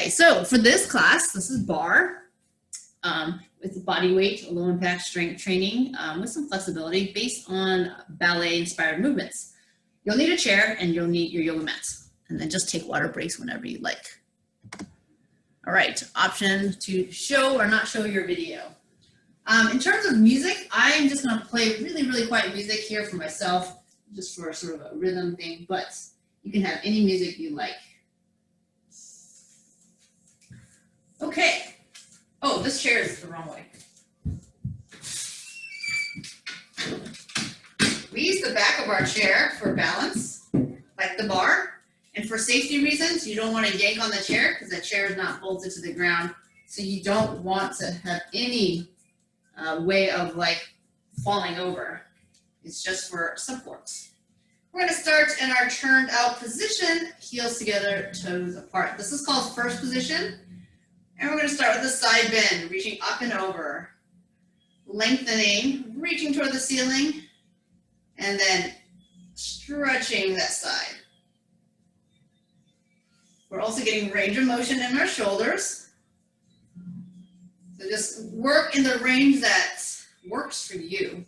Okay, so for this class, this is barre with body weight, low impact strength training with some flexibility based on ballet inspired movements. You'll need a chair and you'll need your yoga mats, and then just take water breaks whenever you like. All right, option to show or not show your video. In terms of music, I'm just gonna play really quiet music here for myself, just for sort of a rhythm thing, but you can have any music you like. Okay. Oh, this chair is the wrong way. We use the back of our chair for balance, like the barre. And for safety reasons, you don't want to yank on the chair because the chair is not bolted to the ground. So you don't want to have any way of like falling over. It's just for support. We're going to start in our turned out position, heels together, toes apart. This is called first position. And we're going to start with the side bend, reaching up and over, lengthening, reaching toward the ceiling, and then stretching that side. We're also getting range of motion in our shoulders. So just work in the range that works for you.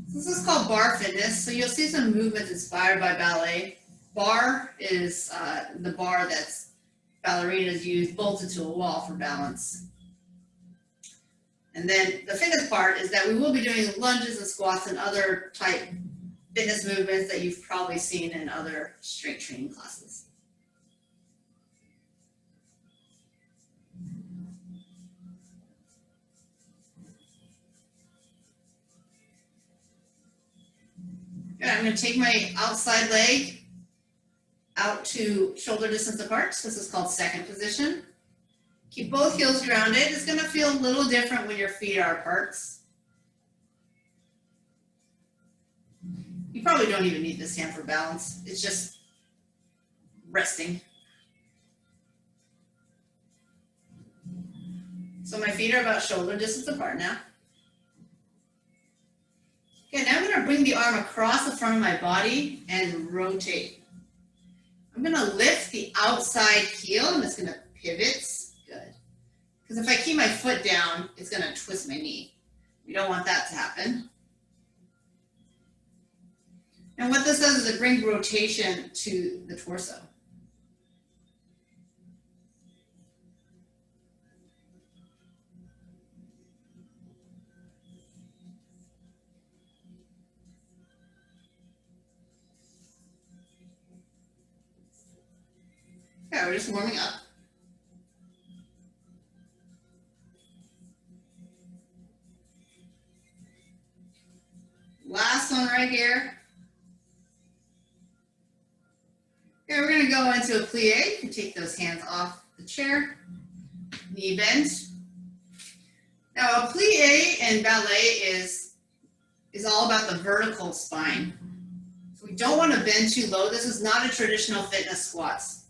This is called Barre Fitness. So you'll see some movements inspired by ballet. Barre is the bar that's ballerinas use bolted to a wall for balance. And then the fitness part is that we will be doing lunges and squats and other type fitness movements that you've probably seen in other strength training classes. Good. I'm going to take my outside leg out to shoulder distance apart. This is called second position. Keep both heels grounded. It's going to feel a little different when your feet are apart. You probably don't even need this hand for balance. It's just resting. So my feet are about shoulder distance apart now. Okay, now I'm going to bring the arm across the front of my body and rotate. I'm going to lift the outside heel. I'm just going to pivot. Good. Because if I keep my foot down, it's going to twist my knee. We don't want that to happen. And what this does is it brings rotation to the torso. Okay, we're just warming up. Last one right here. Okay, we're going to go into a plie. You can take those hands off the chair. Knee bend. Now a plie in ballet is all about the vertical spine. So we don't want to bend too low. This is not a traditional fitness squats.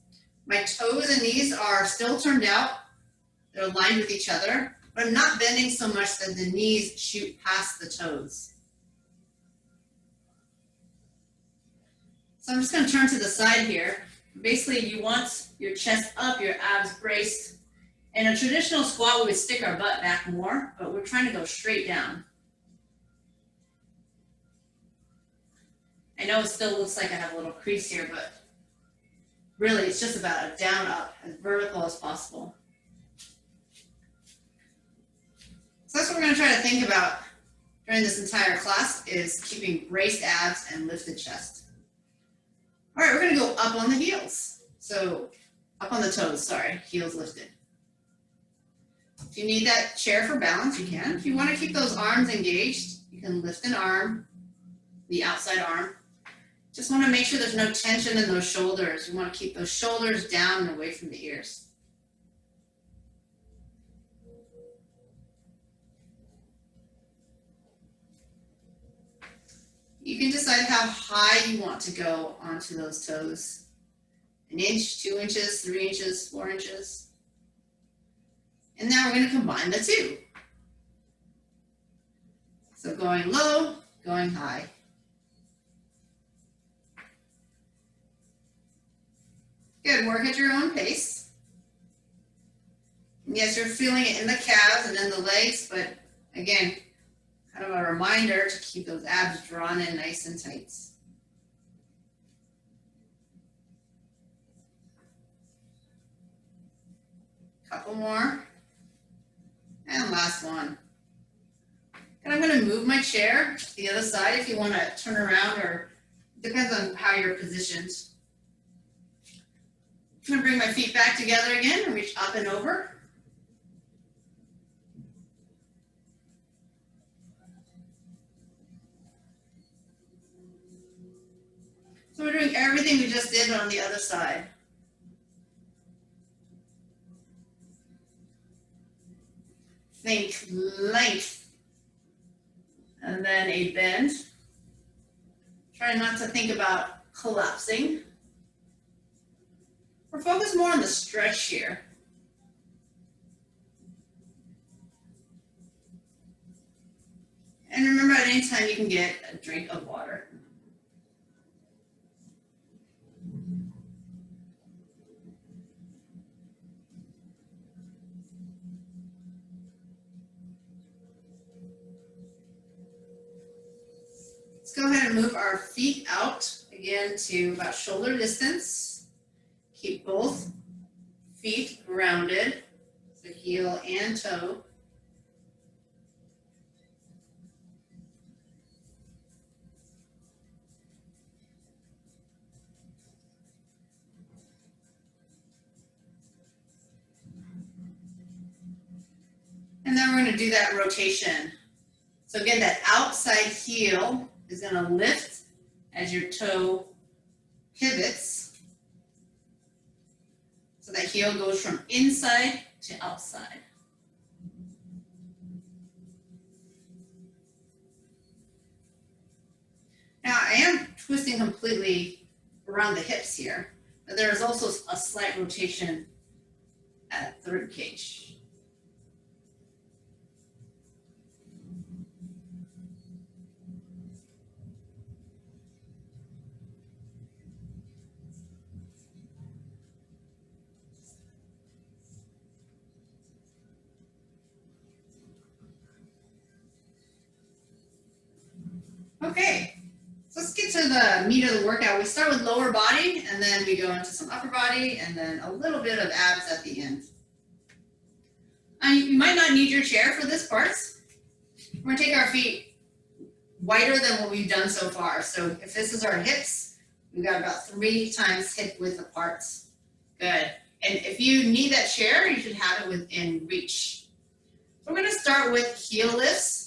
My toes and knees are still turned out. They're aligned with each other, but I'm not bending so much that the knees shoot past the toes. So I'm just going to turn to the side here. Basically, you want your chest up, your abs braced. In a traditional squat, we would stick our butt back more, but we're trying to go straight down. I know it still looks like I have a little crease here, but really, it's just about a down up, as vertical as possible. So that's what we're going to try to think about during this entire class is keeping braced abs and lifted chest. All right, we're going to go up on the heels. So up on the toes, sorry, heels lifted. If you need that chair for balance, you can. If you want to keep those arms engaged, you can lift an arm, the outside arm. Just want to make sure there's no tension in those shoulders. You want to keep those shoulders down and away from the ears. You can decide how high you want to go onto those toes. 1 inch, 2 inches, 3 inches, 4 inches. And now we're going to combine the two. So going low, going high. Good, work at your own pace. And yes, you're feeling it in the calves and in the legs, but again, kind of a reminder to keep those abs drawn in nice and tight. Couple more. And last one. And I'm going to move my chair to the other side if you want to turn around, or depends on how you're positioned. I'm going to bring my feet back together again and reach up and over. So we're doing everything we just did on the other side. Think length, and then a bend. Try not to think about collapsing. We're focused more on the stretch here. And remember, at any time you can get a drink of water. Let's go ahead and move our feet out again to about shoulder distance. Keep both feet grounded, so heel and toe. And then we're going to do that rotation. So again, that outside heel is going to lift as your toe pivots. So that heel goes from inside to outside. Now I am twisting completely around the hips here, but there is also a slight rotation at the rib cage. Okay, so let's get to the meat of the workout. We start with lower body, and then we go into some upper body, and then a little bit of abs at the end. You might not need your chair for this part. We're going to take our feet wider than what we've done so far. So if this is our hips, we've got about 3 times hip width apart. Good. And if you need that chair, you should have it within reach. So we're going to start with heel lifts.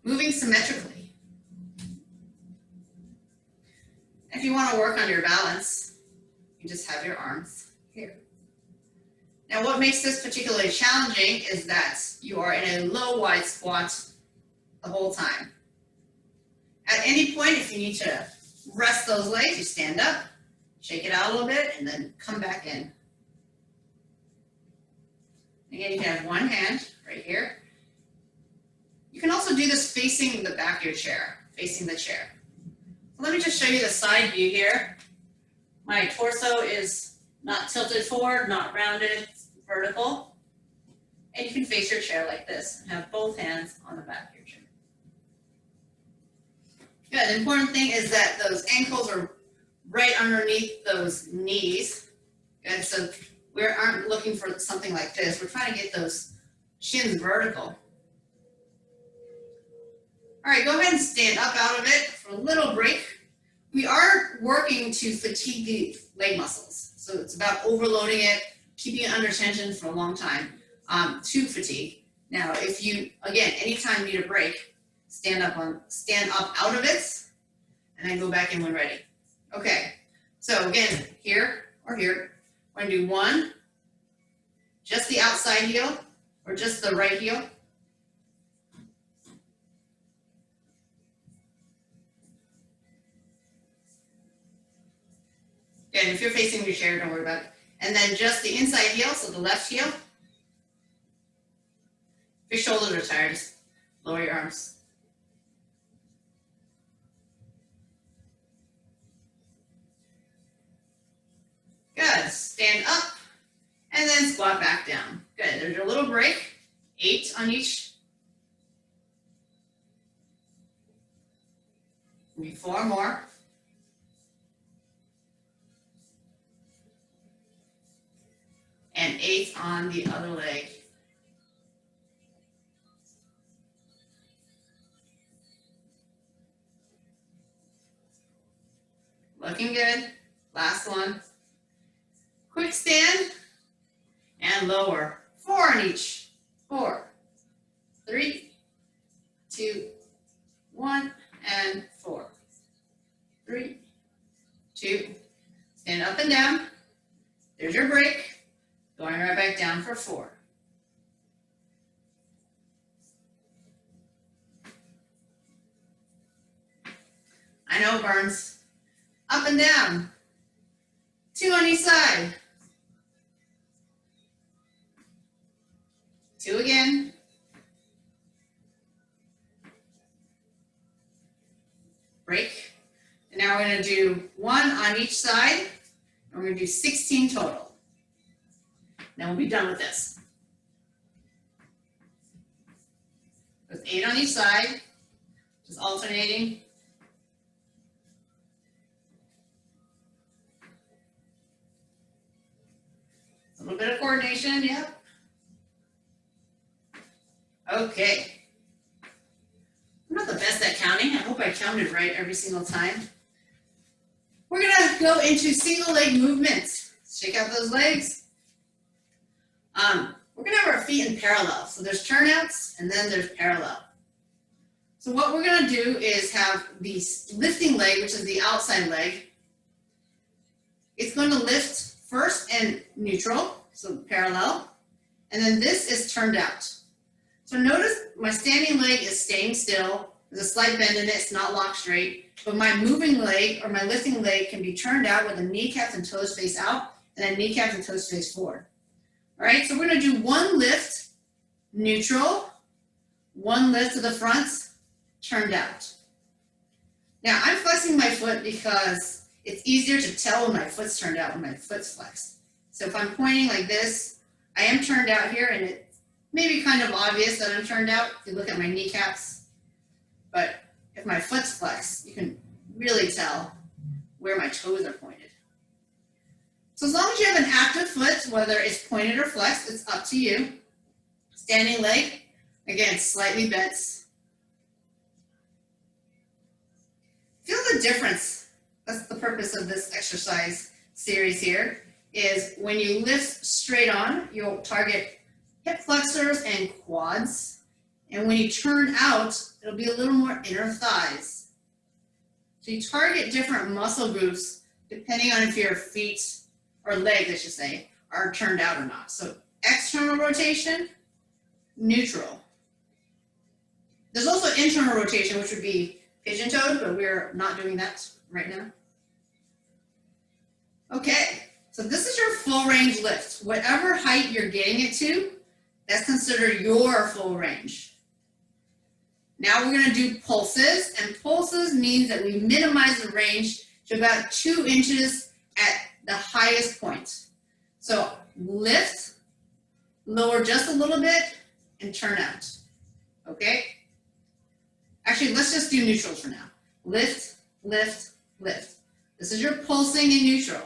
Moving symmetrically. If you want to work on your balance, you just have your arms here. Now what makes this particularly challenging is that you are in a low wide squat the whole time. At any point, if you need to rest those legs, you stand up, shake it out a little bit, and then come back in. Again, you can have one hand right here. You can also do this facing the back of your chair, facing the chair. So let me just show you the side view here. My torso is not tilted forward, not rounded, it's vertical. And you can face your chair like this and have both hands on the back of your chair. Good, the important thing is that those ankles are right underneath those knees. Good, so we aren't looking for something like this. We're trying to get those shins vertical. All right, go ahead and stand up out of it for a little break. We are working to fatigue the leg muscles. So it's about overloading it, keeping it under tension for a long time to fatigue. Now, if you, again, anytime you need a break, stand up out of it, and then go back in when ready. Okay, so again, here or here, we're gonna do one, just the outside heel, or just the right heel. And if you're facing your chair, don't worry about it. And then just the inside heel, so the left heel. If your shoulders are tired, just lower your arms. to stand up and then squat back down. Good, there's your little break, 8 on each. Maybe 4 more. And 8 on the other leg. Looking good. Last one. Quick stand and lower. 4 on each. 4, 3, 2, 1, and 4. 3, 2. Stand up and down. There's your break. Going right back down for 4. I know it burns. Up and down. 2 on each side. 2 again. Break. And now we're going to do 1 on each side. And we're going to do 16 total. Then we'll be done with this. With 8 on each side, just alternating. A little bit of coordination, yep. Okay. I'm not the best at counting. I hope I counted right every single time. We're gonna go into single leg movements. Shake out those legs. We're gonna have our feet in parallel. So there's turnouts and then there's parallel. So what we're gonna do is have the lifting leg, which is the outside leg. It's going to lift first in neutral, so parallel, and then this is turned out. So notice my standing leg is staying still. There's a slight bend in it, it's not locked straight, but my moving leg or my lifting leg can be turned out with the kneecaps and toes face out, and then kneecaps and toes face forward. All right, so we're gonna do 1 lift, neutral, 1 lift to the front, turned out. Now I'm flexing my foot because it's easier to tell when my foot's turned out when my foot's flexed. So if I'm pointing like this, I am turned out here, and it may be kind of obvious that I'm turned out if you look at my kneecaps. But if my foot's flexed, you can really tell where my toes are pointed. So as long as you have an active foot, whether it's pointed or flexed, it's up to you. Standing leg, again, slightly bent. Feel the difference. That's the purpose of this exercise series here, is when you lift straight on, you'll target hip flexors and quads. And when you turn out, it'll be a little more inner thighs. So you target different muscle groups depending on if your feet, or legs I should say, are turned out or not. So external rotation, neutral. There's also internal rotation, which would be pigeon-toed, but we're not doing that right now. Okay, so this is your full range lift. Whatever height you're getting it to, that's considered your full range. Now we're gonna do pulses, and pulses means that we minimize the range to about 2 inches at the highest point. So lift, lower just a little bit, and turn out, okay? Actually, let's just do neutrals for now. Lift, lift, lift. This is your pulsing in neutral.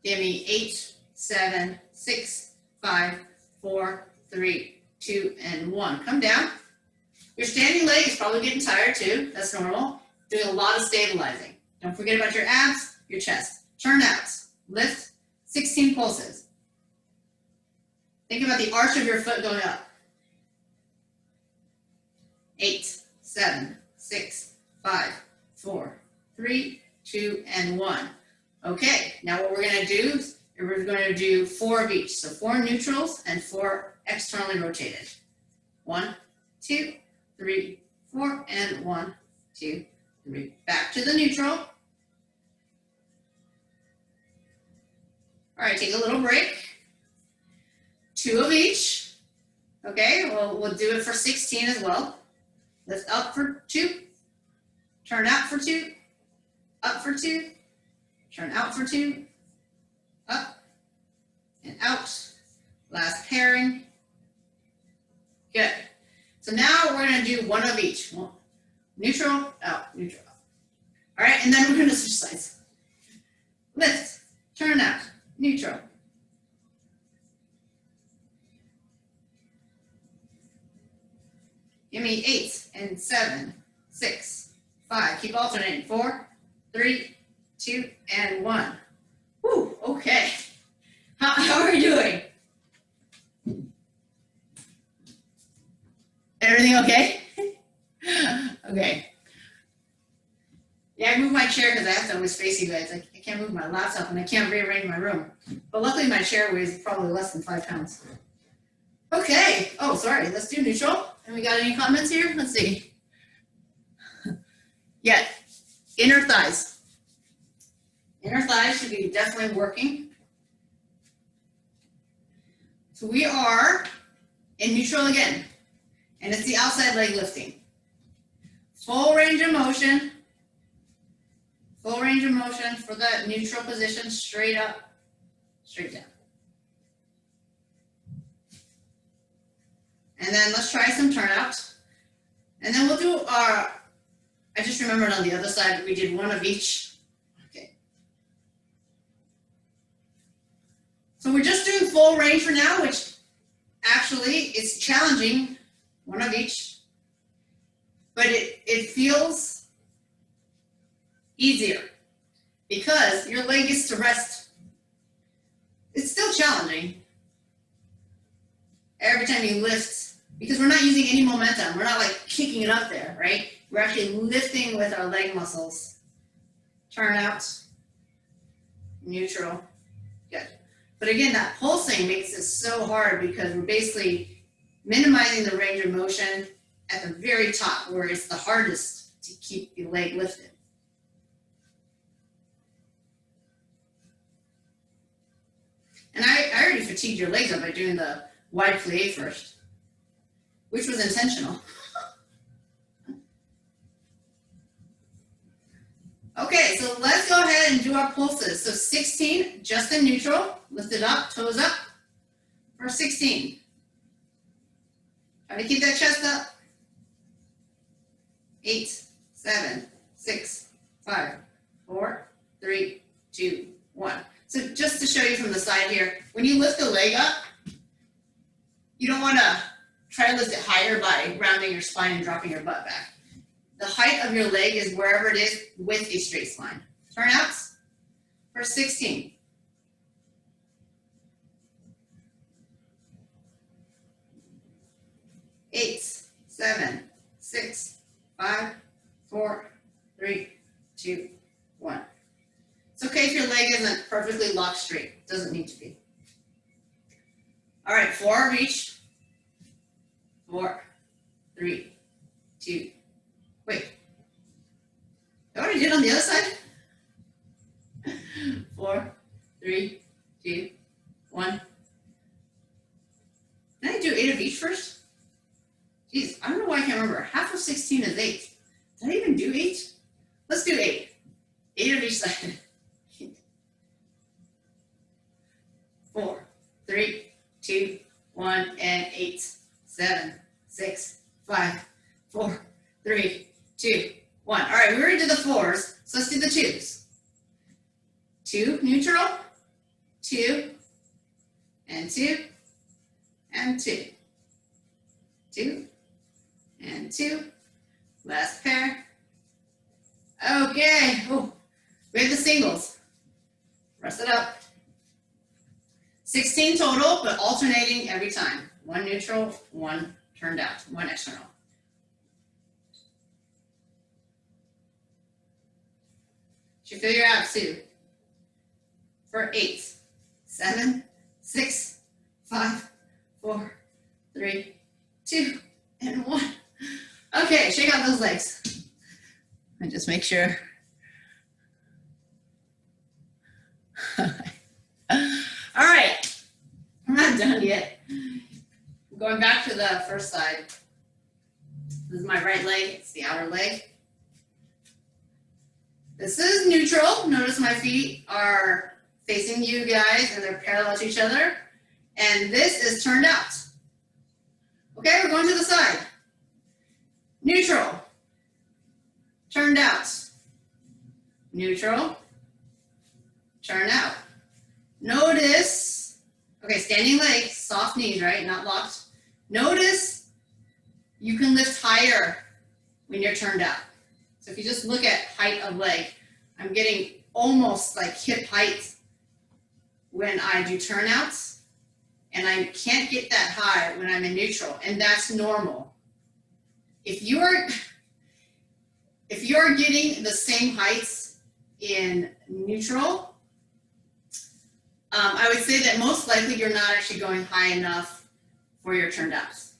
Give me 8, 7, 6, 5, 4, 3, 2, and 1. Come down. Your standing leg is probably getting tired too. That's normal. Doing a lot of stabilizing. Don't forget about your abs, your chest. Turn out. Lift. 16 pulses. Think about the arch of your foot going up. 8, 7, 6, 5, 4, 3, 2, and 1. Okay, now what we're going to do is we're going to do 4 of each. So 4 neutrals and 4 externally rotated. 1, 2, 3, 4, and 1, 2, 3. Back to the neutral. All right, take a little break. 2 of each. Okay, we'll do it for 16 as well. Lift up for 2, turn out for 2, up for 2, turn out for 2, out. Last pairing. Good. So now we're going to do one of each. Neutral, out, neutral, out. All right, and then we're going to switch sides. Lift, turn out, neutral. Give me 8 and 7, 6, 5. Keep alternating. 4, 3, 2, and 1. Whew, okay. How are you doing? Everything okay? Okay. Yeah, I moved my chair because I have to always face you guys. I can't move my laptop and I can't rearrange my room. But luckily my chair weighs probably less than 5 pounds. Okay. Oh, sorry. Let's do neutral. And we got any comments here? Let's see. Yeah. Inner thighs. Inner thighs should be definitely working. So we are in neutral again. And it's the outside leg lifting. Full range of motion. Full range of motion for that neutral position, straight up, straight down. And then let's try some turnouts. And then we'll do our, I just remembered on the other side, we did one of each. Okay. So we're just doing full range for now, which actually is challenging, one of each. But it feels easier because your leg gets to rest. It's still challenging every time you lift because we're not using any momentum. We're not like kicking it up there, right? We're actually lifting with our leg muscles. Turn out, neutral, good. But again, that pulsing makes it so hard because we're basically minimizing the range of motion at the very top where it's the hardest to keep the leg lifted. And I already fatigued your legs up by doing the wide plie first, which was intentional. Okay, so let's go ahead and do our pulses. So 16, just in neutral, lift it up, toes up for 16. Try to keep that chest up. 8, 7, 6, 5, 4, 3, 2, 1. So just to show you from the side here, when you lift the leg up, you don't want to try to lift it higher by rounding your spine and dropping your butt back. The height of your leg is wherever it is with a straight spine. Turnouts for 16. 8, 7, 6, 5, 4, 3, 2, 1. It's okay if your leg isn't perfectly locked straight. It doesn't need to be. All right, 4 of each. 4, 3, 2. Wait. Is that what I did on the other side? 4, 3, 2, 1. Did I do 8 of each first? Jeez, I don't know why I can't remember. Half of 16 is 8. Did I even do 8? Let's do 8. 8 of each side. 4, 3, 2, 1, and 8, 7, 6, 5, 4, 3, 2, 1. All right, we already did the 4s, so let's do the 2s. 2, neutral, 2, and 2, and 2. 2, and 2. Last pair. Okay, oh, we have the singles. Press it up. 16 total, but alternating every time. 1 neutral, 1 turned out, 1 external. Should feel your abs too. For 8, 7, 6, 5, 4, 3, 2, and 1. Okay, shake out those legs. And just make sure. All right, I'm not done yet. Going back to the first side. This is my right leg, it's the outer leg. This is neutral. Notice my feet are facing you guys and they're parallel to each other. And this is turned out. Okay, we're going to the side. Neutral, turned out. Neutral, turn out. Notice, okay, standing leg, soft knees, right, not locked. Notice you can lift higher when you're turned out. So if you just look at height of leg, I'm getting almost like hip height when I do turnouts, and I can't get that high when I'm in neutral, and that's normal. If you're getting the same heights in neutral, I would say that most likely you're not actually going high enough for your turned outs.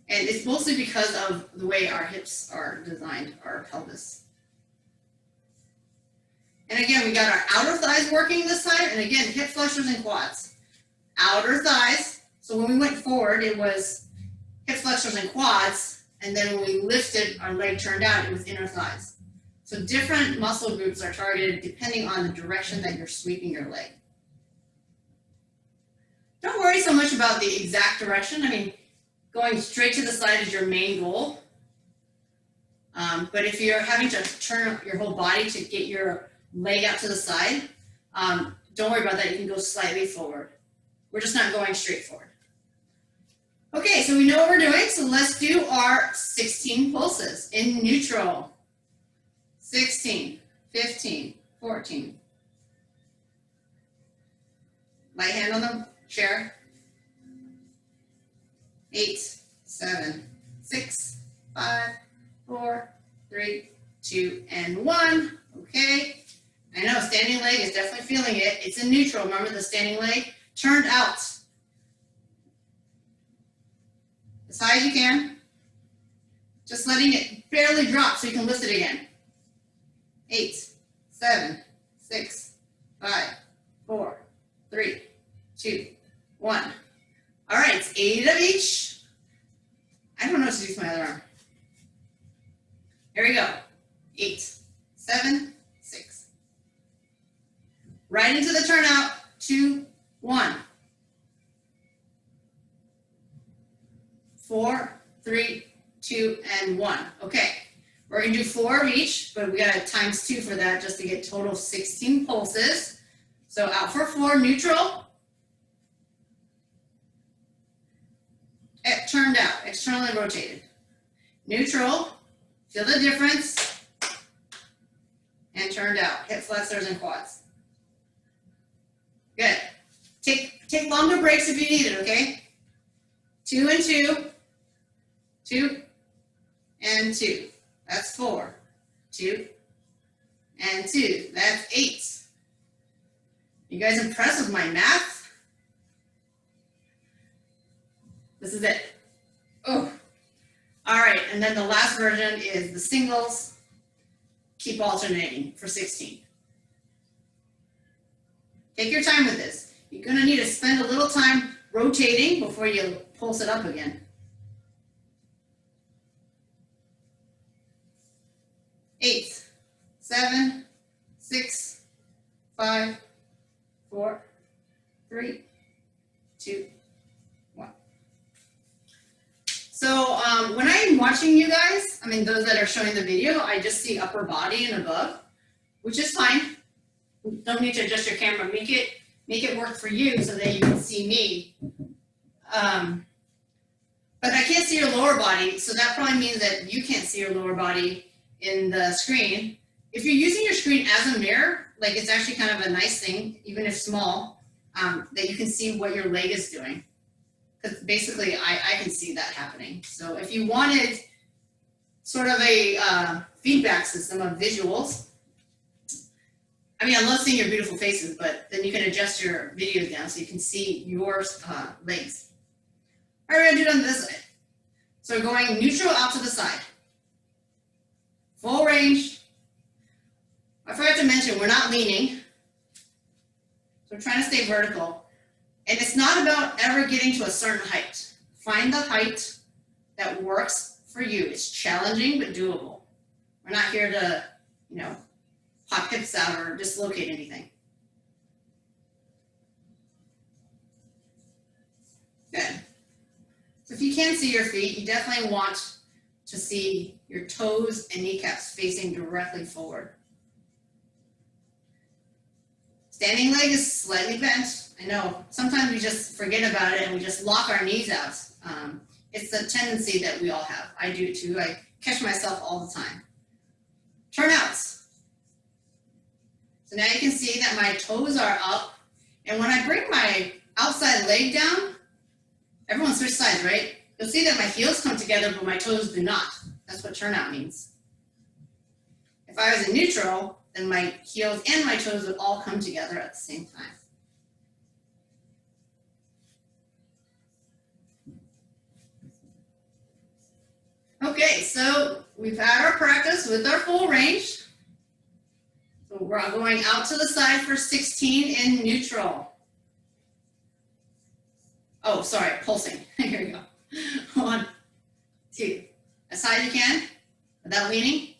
And it's mostly because of the way our hips are designed, our pelvis. And again, we got our outer thighs working this side, and again, hip flexors and quads. Outer thighs, so when we went forward, it was hip flexors and quads, and then when we lifted, our leg turned out, it was inner thighs. So different muscle groups are targeted depending on the direction that you're sweeping your leg. Don't worry so much about the exact direction. I mean, going straight to the side is your main goal. But if you're having to turn your whole body to get your leg out to the side, don't worry about that. You can go slightly forward. We're just not going straight forward. Okay, so we know what we're doing. So let's do our 16 pulses in neutral. 16, 15, 14. Right hand on the chair. 8, 7, 6, 5, 4, 3, 2, and 1. Okay. I know standing leg is definitely feeling it. It's in neutral. Remember the standing leg? Turned out. As high as you can. Just letting it barely drop so you can lift it again. 8, 7, 6, 5, 4, 3, 2, 1. All right, it's 8 of each. I don't know what to do with my other arm. Here we go. 8, 7, 6. Right into the turnout. 2, 1. 4, 3, 2, and 1. Okay. We're going to do 4 of each, but we got to times 2 for that just to get total 16 pulses. So out for 4, neutral. Turned out, externally rotated. Neutral, feel the difference. And turned out, hip flexors and quads. Good. Take longer breaks if you need it, okay? 2 and 2. 2 and 2. That's 4. 2 and 2. That's 8. You guys impressed with my math? This is it. Oh. All right, and then the last version is the singles. Keep alternating for 16. Take your time with this. You're gonna need to spend a little time rotating before you pulse it up again. 8, 7, 6, 5, 4, 3, 2, 1. So when I'm watching you guys, I mean those that are showing the video, I just see upper body and above, which is fine. Don't need to adjust your camera. Make it work for you so that you can see me. But I can't see your lower body, so that probably means that you can't see your lower body in the screen. If you're using your screen as a mirror, like it's actually kind of a nice thing, even if small, that you can see what your leg is doing. Because basically I can see that happening. So if you wanted sort of a feedback system of visuals, I mean, I love seeing your beautiful faces, but then you can adjust your videos down so you can see your legs. All right, we're gonna do it on this side. So we're going neutral out to the side. Full range. I forgot to mention, we're not leaning. So we're trying to stay vertical. And it's not about ever getting to a certain height. Find the height that works for you. It's challenging, but doable. We're not here to, pop hips out or dislocate anything. So if you can't see your feet, you definitely want to see your toes and kneecaps facing directly forward. Standing leg is slightly bent. I know, sometimes we just forget about it and we just lock our knees out. It's a tendency that we all have. I do too. I catch myself all the time. Turnouts. So now you can see that my toes are up. And when I bring my outside leg down, everyone switch sides, right? You'll see that my heels come together, but my toes do not. That's what turnout means. If I was in neutral, then my heels and my toes would all come together at the same time. Okay, so we've had our practice with our full range. So we're going out to the side for 16 in neutral. Oh, sorry, pulsing. Here we go. 1, 2. As high as you can without leaning.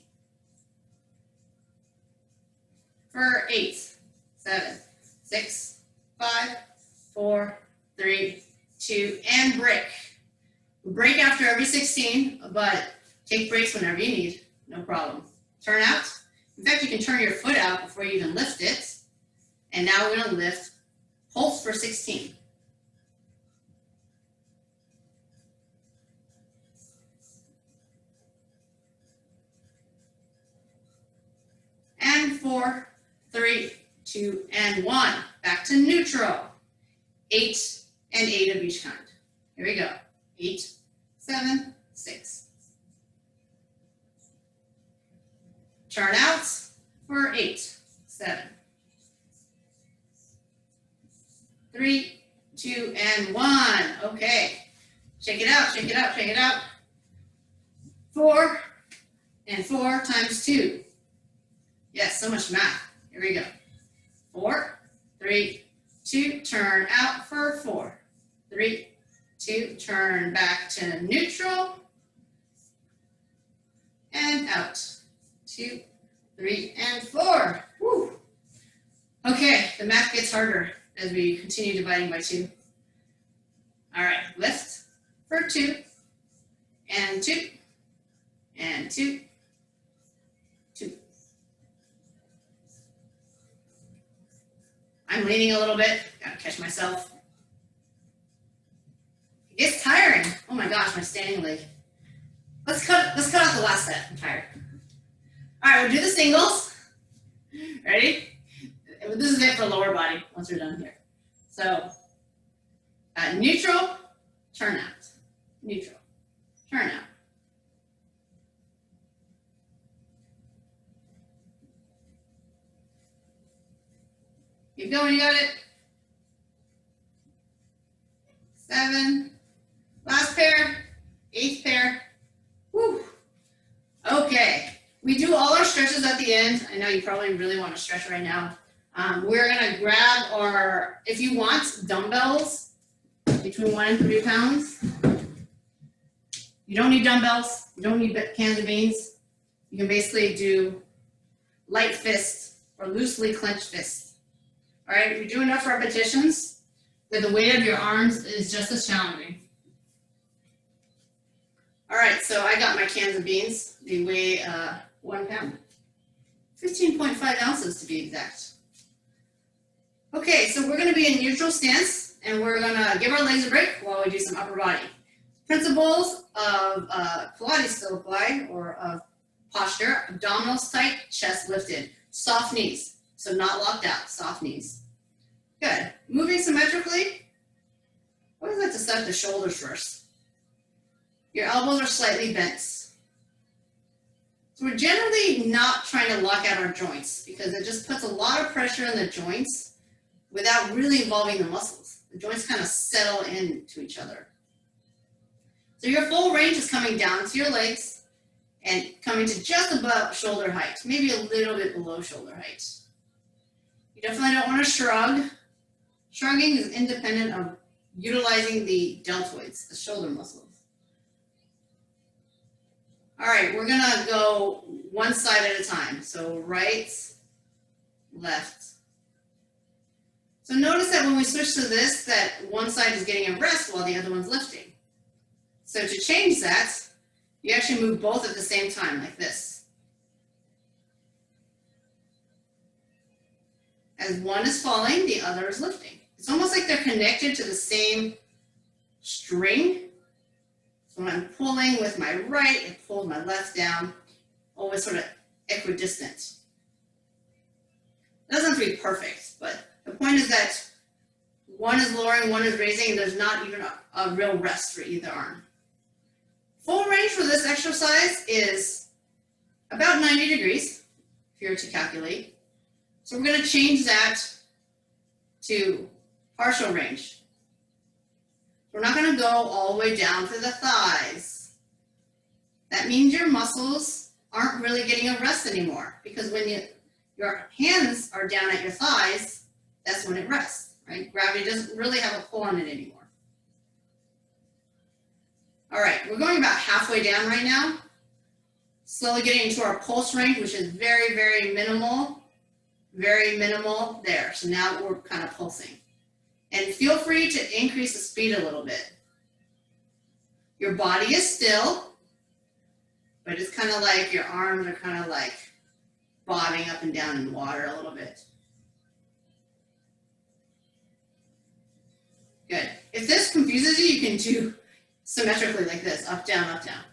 For 8, 7, 6, 5, 4, 3, 2, and break. Break after every 16, but take breaks whenever you need, no problem. Turn out. In fact, you can turn your foot out before you even lift it. And now we're gonna lift, pulse for 16. And 4, 3, 2, and 1. Back to neutral. 8 and 8 of each kind. Here we go. 8, 7, 6. Turn out for 8, 7. 3, 2, and 1. Okay. Shake it out, shake it out, shake it out. 4 and 4 times 2. Yes, so much math. Here we go. 4, 3, 2, turn out for 4. 3, 2, turn back to neutral. And out. 2, 3, and 4. Woo. Okay, the math gets harder as we continue dividing by 2. All right, lift for 2, and 2, and 2, 2. I'm leaning a little bit, gotta catch myself. It gets tiring. Oh my gosh, my standing leg. Let's cut out the last set, I'm tired. All right, we'll do the singles. Ready? This is it for lower body once we're done here. So, neutral, turn out. Neutral, turn out. Keep going, you got it. 7, last pair, 8th pair. Woo. Okay, we do all our stretches at the end. I know you probably really want to stretch right now. We're gonna grab our, if you want, dumbbells between 1 and 3 pounds. You don't need dumbbells, you don't need cans of beans. You can basically do light fists or loosely clenched fists. All right, we do enough repetitions that the weight of your arms is just as challenging. All right, so I got my cans of beans. They weigh 1 pound, 15.5 ounces to be exact. Okay, so we're gonna be in neutral stance and we're gonna give our legs a break while we do some upper body. Principles of Pilates still apply, or of posture: abdominals tight, chest lifted, soft knees. So not locked out, soft knees. Good. Moving symmetrically. What is that to set the shoulders first? Your elbows are slightly bent. So we're generally not trying to lock out our joints because it just puts a lot of pressure on the joints without really involving the muscles. The joints kind of settle into each other. So your full range is coming down to your legs and coming to just above shoulder height, maybe a little bit below shoulder height. You definitely don't want to shrug. Shrugging is independent of utilizing the deltoids, the shoulder muscles. All right, we're gonna go one side at a time. So right, left. So notice that when we switch to this, that one side is getting a rest while the other one's lifting. So to change that, you actually move both at the same time, like this. As one is falling, the other is lifting. It's almost like they're connected to the same string. So when I'm pulling with my right, I pull my left down, always sort of equidistant. It doesn't have to be perfect, but the point is that one is lowering, one is raising, and there's not even a real rest for either arm. Full range for this exercise is about 90 degrees, if you were to calculate. So we're going to change that to partial range. We're not going to go all the way down to the thighs. That means your muscles aren't really getting a rest anymore, because when your hands are down at your thighs, that's when it rests, right? Gravity doesn't really have a pull on it anymore. All right, we're going about halfway down right now. Slowly getting into our pulse range, which is very, very minimal there. So now we're kind of pulsing. And feel free to increase the speed a little bit. Your body is still, but it's kind of like your arms are kind of like bobbing up and down in water a little bit. Good. If this confuses you, you can do symmetrically like this, up, down, up, down.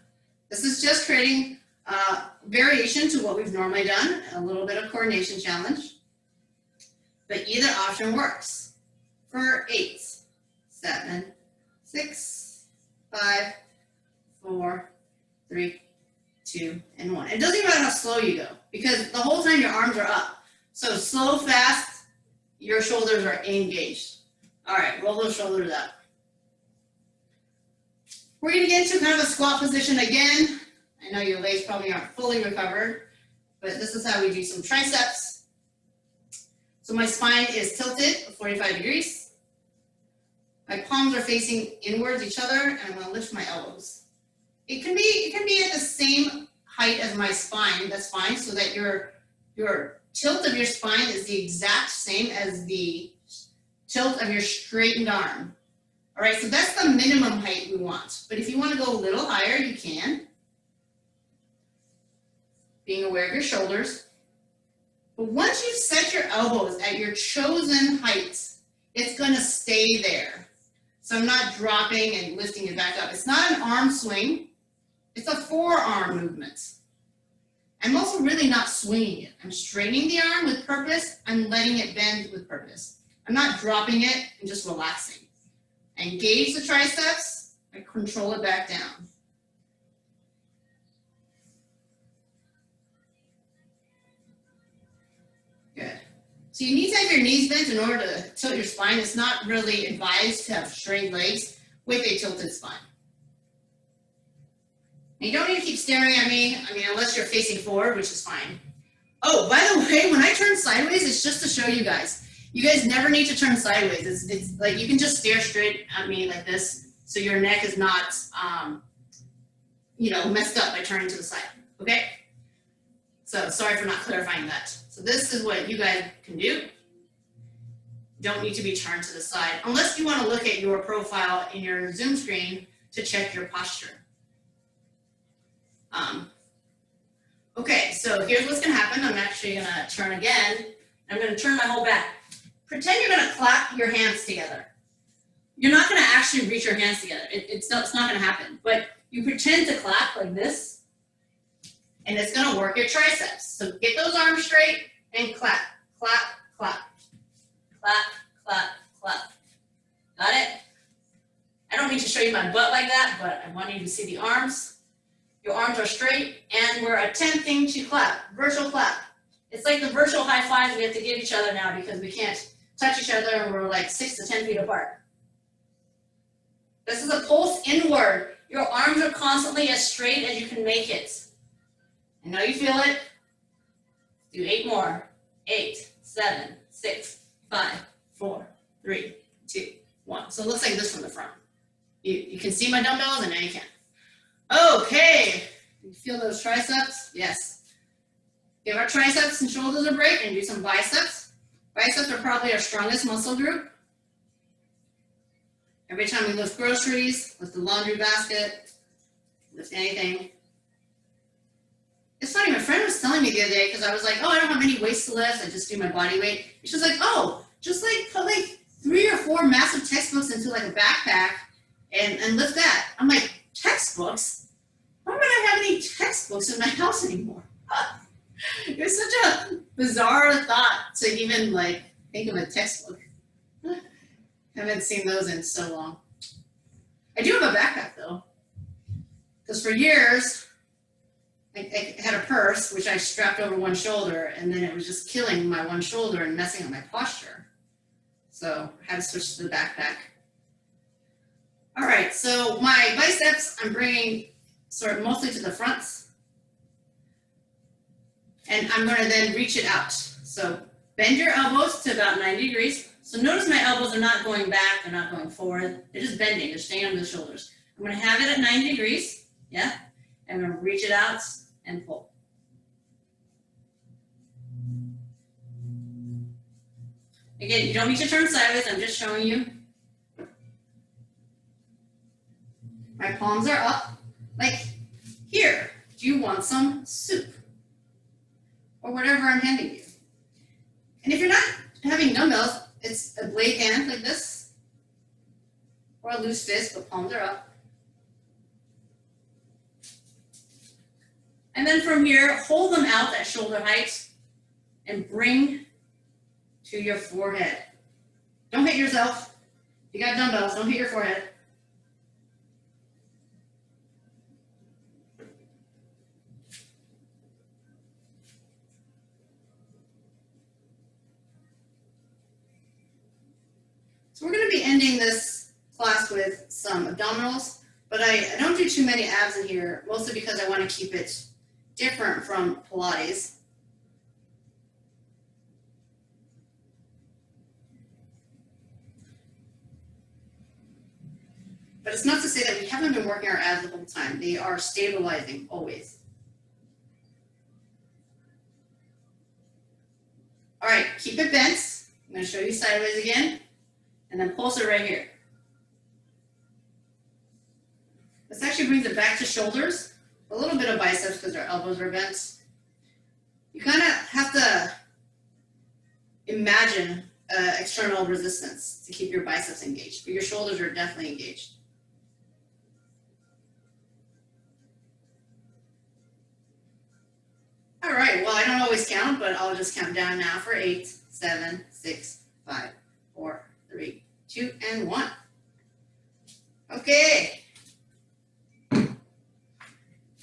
This is just creating variation to what we've normally done, a little bit of coordination challenge, but either option works. For 8, 7, 6, 5, 4, 3, 2, and 1. It doesn't even matter how slow you go, because the whole time your arms are up. So slow, fast, your shoulders are engaged. All right, roll those shoulders up. We're going to get into kind of a squat position again. I know your legs probably aren't fully recovered, but this is how we do some triceps. So my spine is tilted 45 degrees. My palms are facing inwards each other, and I'm going to lift my elbows. It can be at the same height as my spine. That's fine, so that your tilt of your spine is the exact same as the tilt of your straightened arm. All right, so that's the minimum height we want. But if you want to go a little higher, you can. Being aware of your shoulders. But once you've set your elbows at your chosen height, it's going to stay there. So I'm not dropping and lifting it back up. It's not an arm swing. It's a forearm movement. I'm also really not swinging it. I'm straightening the arm with purpose. I'm letting it bend with purpose. I'm not dropping it and just relaxing. I engage the triceps. I control it back down. Good. So you need to have your knees bent in order to tilt your spine. It's not really advised to have straight legs with a tilted spine. And you don't need to keep staring at me, unless you're facing forward, which is fine. Oh, by the way, when I turn sideways, it's just to show you guys. You guys never need to turn sideways. It's like you can just stare straight at me like this, so your neck is not, messed up by turning to the side, okay? So sorry for not clarifying that. So this is what you guys can do. You don't need to be turned to the side, unless you want to look at your profile in your Zoom screen to check your posture. Okay, so here's what's going to happen. I'm actually going to turn again. I'm going to turn my whole back. Pretend you're going to clap your hands together. You're not going to actually reach your hands together. It's not going to happen. But you pretend to clap like this, and it's going to work your triceps. So get those arms straight and clap, clap, clap, clap, clap, clap. Got it? I don't need to show you my butt like that, but I want you to see the arms. Your arms are straight, and we're attempting to clap, virtual clap. It's like the virtual high fives we have to give each other now because we can't touch each other and we're like 6 to 10 feet apart. This is a pulse inward. Your arms are constantly as straight as you can make it. I know you feel it. Do 8 more. 8, 7, 6, 5, 4, 3, 2, 1. So it looks like this from the front. You can see my dumbbells, and now you can. Okay, you feel those triceps? Yes. Give our triceps and shoulders a break and do some biceps. Biceps are probably our strongest muscle group. Every time we lift groceries, lift the laundry basket, lift anything. It's funny, my friend was telling me the other day, because I was like, oh, I don't have any weights to lift, I just do my body weight. And she was like, oh, just like put like 3 or 4 massive textbooks into like a backpack and lift that. I'm like, textbooks? Why would I have any textbooks in my house anymore? It was such a bizarre thought to even like think of a textbook. Haven't seen those in so long. I do have a backpack though, because for years I had a purse which I strapped over one shoulder, and then it was just killing my one shoulder and messing up my posture. So I had to switch to the backpack. All right, so my biceps I'm bringing sort of mostly to the fronts, and I'm going to then reach it out. So bend your elbows to about 90 degrees. So notice my elbows are not going back, they're not going forward, they're just bending, they're staying under the shoulders. I'm going to have it at 90 degrees, yeah, and I'm going to reach it out and pull. Again, you don't need to turn sideways, I'm just showing you. My palms are up, like here. Do you want some soup? Or whatever I'm handing you. And if you're not having dumbbells, it's a blade hand like this, or a loose fist, but palms are up. And then from here, hold them out at shoulder height and bring to your forehead. Don't hit yourself. If you got dumbbells, don't hit your forehead. So we're going to be ending this class with some abdominals, but I don't do too many abs in here, mostly because I want to keep it different from Pilates. But it's not to say that we haven't been working our abs the whole time. They are stabilizing always. All right, keep it bent. I'm going to show you sideways again. And then pulse it right here. This actually brings it back to shoulders, a little bit of biceps because our elbows are bent. You kind of have to imagine external resistance to keep your biceps engaged, but your shoulders are definitely engaged. All right, well, I don't always count, but I'll just count down now for 8, 7, 6, 5, 4, 3, 2, and 1. Okay.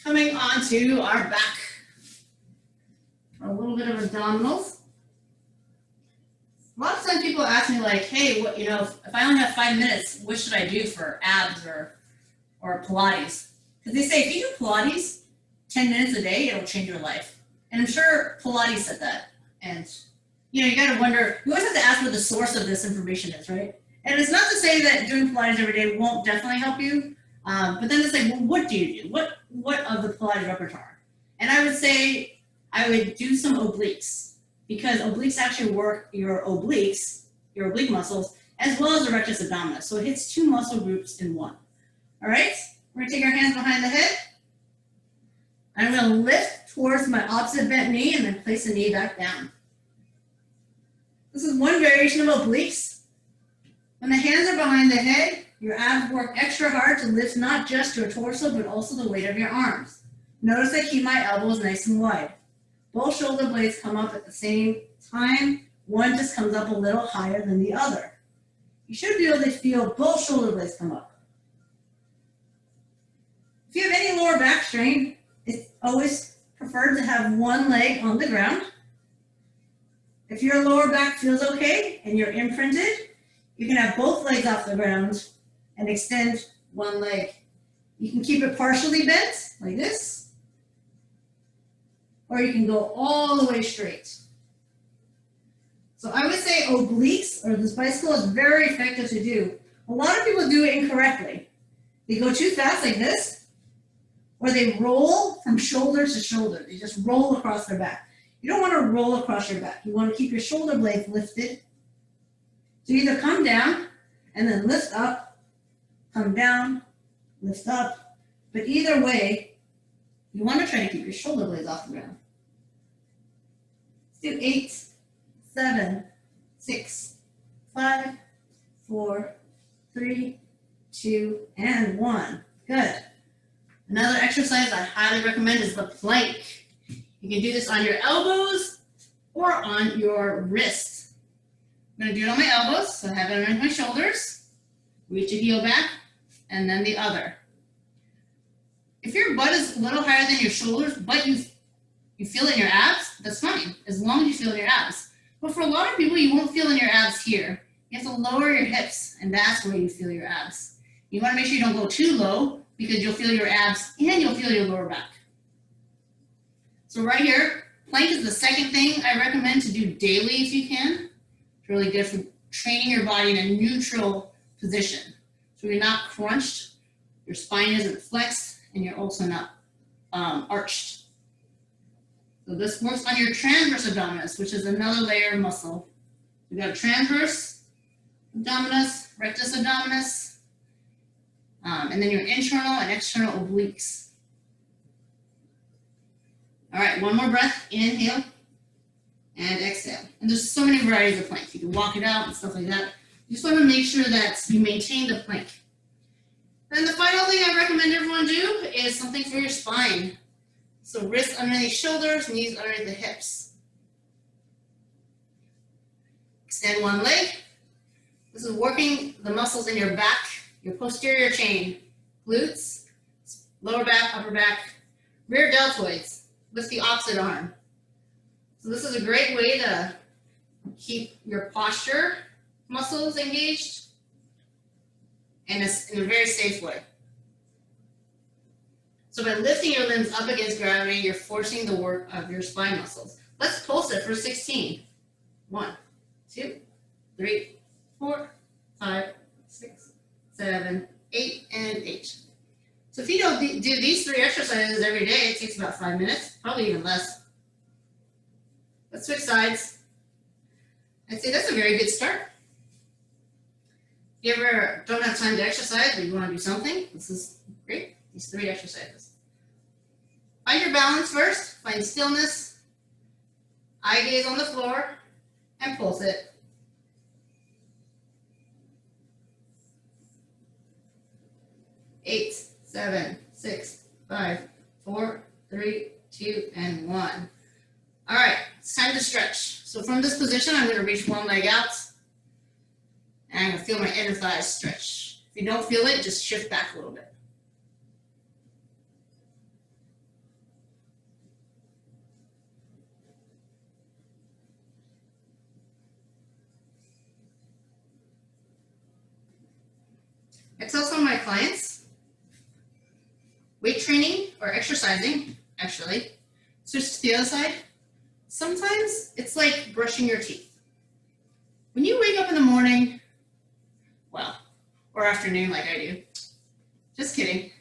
Coming on to our back. A little bit of abdominals. A lot of times people ask me like, hey, what, you know, if I only have 5 minutes, what should I do for abs or Pilates? Because they say if you do Pilates 10 minutes a day, it'll change your life. And I'm sure Pilates said that. And you know, you got to wonder, you always have to ask what the source of this information is, right? And it's not to say that doing Pilates every day won't definitely help you, but then it's like, well, what do you do? What of the Pilates repertoire? And I would say I would do some obliques, because obliques actually work your oblique muscles, as well as the rectus abdominis. So it hits 2 muscle groups in one. All right, we're going to take our hands behind the head. I'm going to lift towards my opposite bent knee and then place the knee back down. This is one variation of obliques. When the hands are behind the head, your abs work extra hard to lift not just your torso, but also the weight of your arms. Notice I keep my elbows nice and wide. Both shoulder blades come up at the same time. One just comes up a little higher than the other. You should be able to feel both shoulder blades come up. If you have any lower back strain, it's always preferred to have one leg on the ground. If your lower back feels okay and you're imprinted, you can have both legs off the ground and extend one leg. You can keep it partially bent, like this, or you can go all the way straight. So I would say obliques, or this bicycle, is very effective to do. A lot of people do it incorrectly. They go too fast like this, or they roll from shoulder to shoulder. They just roll across their back. You don't want to roll across your back. You want to keep your shoulder blades lifted. So either come down and then lift up, come down, lift up. But either way, you want to try to keep your shoulder blades off the ground. Let's do 8, 7, 6, 5, 4, 3, 2, and 1. Good. Another exercise I highly recommend is the plank. You can do this on your elbows or on your wrists. I'm going to do it on my elbows, so I have it underneath my shoulders. Reach a heel back, and then the other. If your butt is a little higher than your shoulders, but you feel it in your abs, that's fine, as long as you feel it in your abs. But for a lot of people, you won't feel in your abs here. You have to lower your hips, and that's where you feel your abs. You want to make sure you don't go too low, because you'll feel your abs and you'll feel your lower back. So right here, plank is the second thing I recommend to do daily if you can. It's really good for training your body in a neutral position. So you're not crunched, your spine isn't flexed, and you're also not arched. So this works on your transverse abdominis, which is another layer of muscle. We've got transverse abdominis, rectus abdominis, and then your internal and external obliques. All right, one more breath, inhale and exhale. And there's so many varieties of plank. You can walk it out and stuff like that. You just want to make sure that you maintain the plank. And the final thing I recommend everyone do is something for your spine. So wrists underneath shoulders, knees underneath the hips. Extend one leg. This is working the muscles in your back, your posterior chain, glutes, lower back, upper back, rear deltoids with the opposite arm. So this is a great way to keep your posture muscles engaged and in a very safe way. So by lifting your limbs up against gravity, you're forcing the work of your spine muscles. Let's pulse it for 16. 1, 2, 3, 4, 5, 6, 7, 8, and 8. So if you don't do these 3 exercises every day, it takes about 5 minutes, probably even less. Let's switch sides. I'd say that's a very good start. If you ever don't have time to exercise, but you want to do something, this is great, these 3 exercises. Find your balance first, find stillness, eye gaze on the floor, and pulse it. Eight, 7, 6, 5, 4, 3, 2, and 1. All right, it's time to stretch. So from this position, I'm going to reach one leg out, and I'm going to feel my inner thighs stretch. If you don't feel it, just shift back a little bit. I tell some of my clients, weight training or exercising, actually, switch to the other side. Sometimes it's like brushing your teeth. When you wake up in the morning, well, or afternoon like I do, just kidding.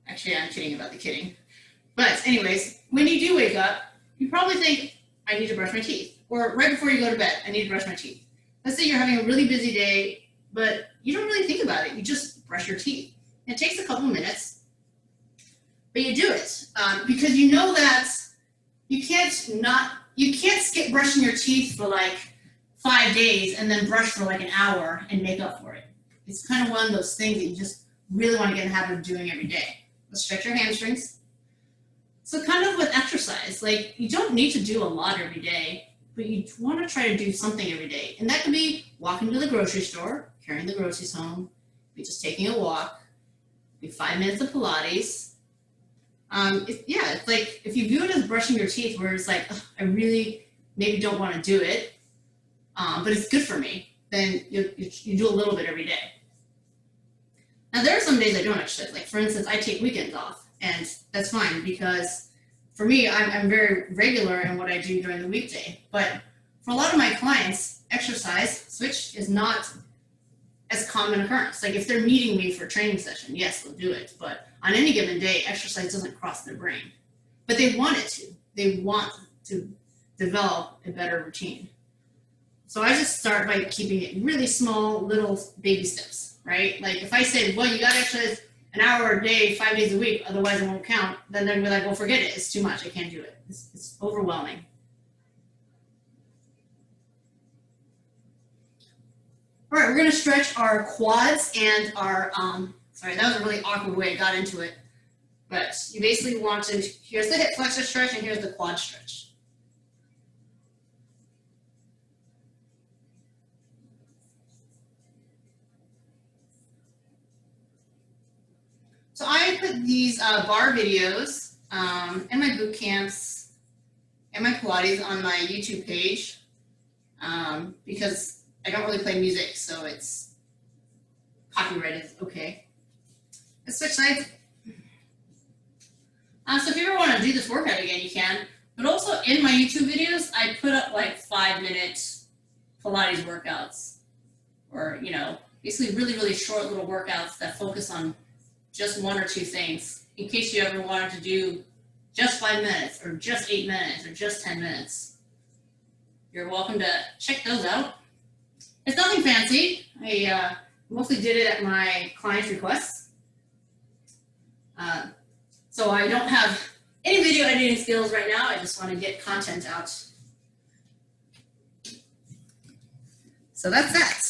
Actually, I'm kidding about the kidding. But anyways, when you do wake up, you probably think, I need to brush my teeth. Or right before you go to bed, I need to brush my teeth. Let's say you're having a really busy day, but you don't really think about it. You just brush your teeth. It takes a couple minutes, but you do it because you know that you can't skip brushing your teeth for like 5 days and then brush for like an hour and make up for it. It's kind of one of those things that you just really want to get in the habit of doing every day. Let's stretch your hamstrings. So kind of with exercise, like you don't need to do a lot every day, but you want to try to do something every day. And that could be walking to the grocery store, carrying the groceries home, be just taking a walk, be 5 minutes of Pilates. It's like if you view it as brushing your teeth, where it's like, I really maybe don't want to do it, but it's good for me, then you do a little bit every day. Now there are some days I don't exercise. Like for instance, I take weekends off, and that's fine because for me, I'm very regular in what I do during the weekday. But for a lot of my clients, exercise switch is not as common occurrence. Like if they're meeting me for a training session, yes, they'll do it. But on any given day, exercise doesn't cross their brain. But they want it to. They want to develop a better routine. So I just start by keeping it really small, little baby steps, right? Like if I say, well, you got to exercise an hour a day, 5 days a week, otherwise it won't count, then they're gonna be like, well, forget it, it's too much, I can't do it. It's overwhelming. All right, we're gonna stretch our quads and our, sorry, that was a really awkward way I got into it. But you basically want to, here's the hip flexor stretch and here's the quad stretch. So I put these bar videos and my boot camps and my Pilates on my YouTube page because I don't really play music, so it's copyrighted, okay. Let's switch sides. So if you ever want to do this workout again, you can. But also in my YouTube videos, I put up like 5-minute Pilates workouts, or basically really, really short little workouts that focus on just 1 or 2 things, in case you ever wanted to do just 5 minutes, or just 8 minutes, or just 10 minutes. You're welcome to check those out. It's nothing fancy. I mostly did it at my client's request. So I don't have any video editing skills right now. I just want to get content out. So that's that.